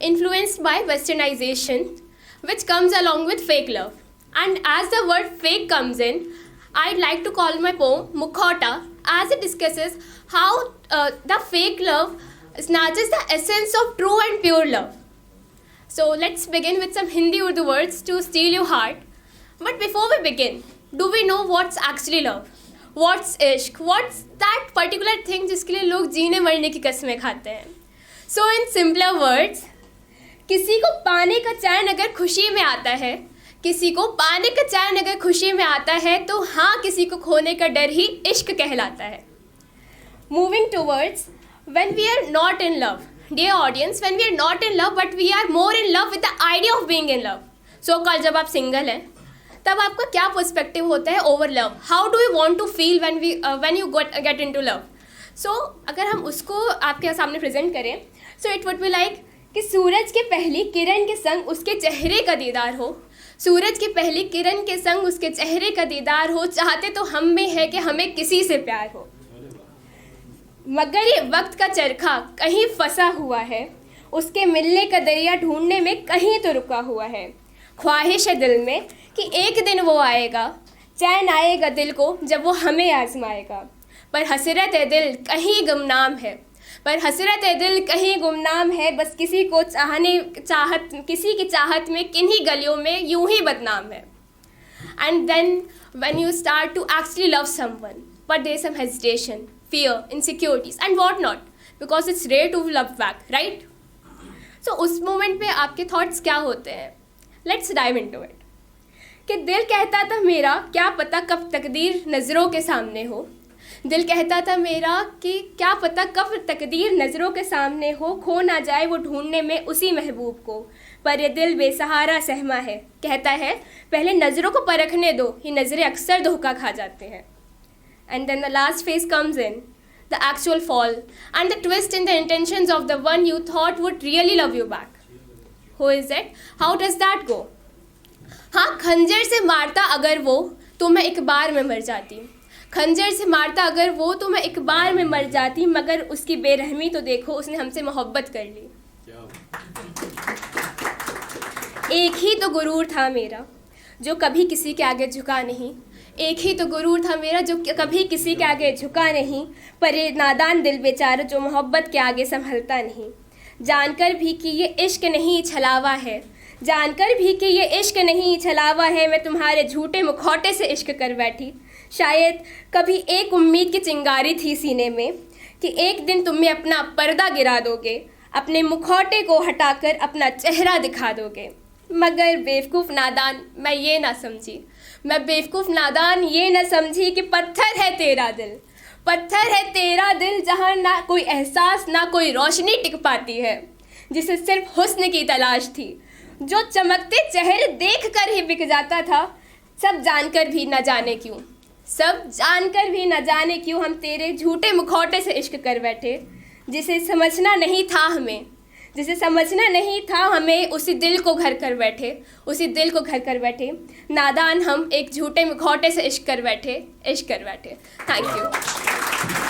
influenced by westernization, which comes along with fake love. And as the word fake comes in, I'd like to call my poem Mukhota, as it discusses how the fake love snatches the essence of true and pure love. So let's begin with some Hindi Urdu words to steal your heart. But before we begin, do we know what's actually love? What's ishq? What's that particular thing जिसके लिए लोग जीने मरने की कस्में खाते हैं? So in simpler words, किसी को पाने का चैन अगर खुशी में आता है, किसी को पाने का चैन अगर खुशी में आता है, तो हाँ किसी को खोने का डर ही इश्क कहलाता है. Moving towards when we are not in love. Dear audience, when we are not in love but we are more in love with the idea of being in love. So कल जब आप सिंगल हैं, तब आपका क्या perspective होता है over love? How do you want to feel when you get into love? So अगर हम उसको आपके सामने प्रेजेंट करें, so it would be like कि सूरज के पहली किरण के संग उसके चेहरे का दीदार हो. सूरज की पहली किरण के संग उसके चेहरे का दीदार हो. चाहते तो हम में है कि हमें किसी से प्यार हो, मगर ये वक्त का चरखा कहीं फंसा हुआ है. उसके मिलने का दरिया ढूंढने में कहीं तो रुका हुआ है. ख्वाहिश है दिल में कि एक दिन वो आएगा, चैन आएगा दिल को जब वो हमें आजमाएगा. पर हसरत है दिल कहीं गुमनाम है, पर हसरत है दिल कहीं गुमनाम है. बस किसी को किसी की चाहत में किन्हीं गलियों में यूं ही बदनाम है. And then when you start to actually love someone, but there's some hesitation, fear, insecurities and what not, because it's rare to love back, right? So उस मोमेंट पे आपके थॉट्स क्या होते हैं? Let's dive into it. कि दिल कहता था मेरा क्या पता कब तकदीर नज़रों के सामने हो. दिल कहता था मेरा कि क्या पता कब तकदीर नज़रों के सामने हो. खो ना जाए वो ढूंढने में उसी महबूब को. पर ये दिल बेसहारा सहमा है, कहता है पहले नज़रों को परखने दो. ये नज़रें अक्सर धोखा खा जाते हैं. And then the last phase comes in, the actual fall and the twist in the intentions of the one you thought would really love you back. Who is it? How does that go? हाँ, खंजर से मारता अगर वो तो मैं एक बार में मर जाती. खंजर से मारता अगर वो तो मैं एक बार में मर जाती. मगर उसकी बेरहमी तो देखो, उसने हमसे मोहब्बत कर ली. एक ही तो गुरूर था मेरा जो कभी किसी के आगे झुका नहीं. एक ही तो गुरूर था मेरा जो कभी किसी के आगे झुका नहीं. पर ये नादान दिल बेचारा जो मोहब्बत के आगे संभलता नहीं. जानकर भी कि ये इश्क नहीं छलावा है, जानकर भी कि ये इश्क नहीं छलावा है. मैं तुम्हारे झूठे मुखौटे से इश्क कर बैठी. शायद कभी एक उम्मीद की चिंगारी थी सीने में कि एक दिन तुम में अपना पर्दा गिरा दोगे, अपने मुखौटे को हटाकर अपना चेहरा दिखा दोगे. मगर बेवकूफ़ नादान मैं ये ना समझी, मैं बेवकूफ़ नादान ये ना समझी कि पत्थर है तेरा दिल, पत्थर है तेरा दिल जहाँ ना कोई एहसास ना कोई रोशनी टिक पाती है. जिसे सिर्फ हुस्न की तलाश थी, जो चमकते चेहरे देख कर ही बिक जाता था. सब जानकर भी न जाने क्यों, सब जानकर भी न जाने क्यों हम तेरे झूठे मुखौटे से इश्क कर बैठे. जिसे समझना नहीं था हमें, जिसे समझना नहीं था हमें, उसी दिल को घर कर बैठे, उसी दिल को घर कर बैठे. नादान हम एक झूठे मुखौटे से इश्क कर बैठे, इश्क कर बैठे. Thank you.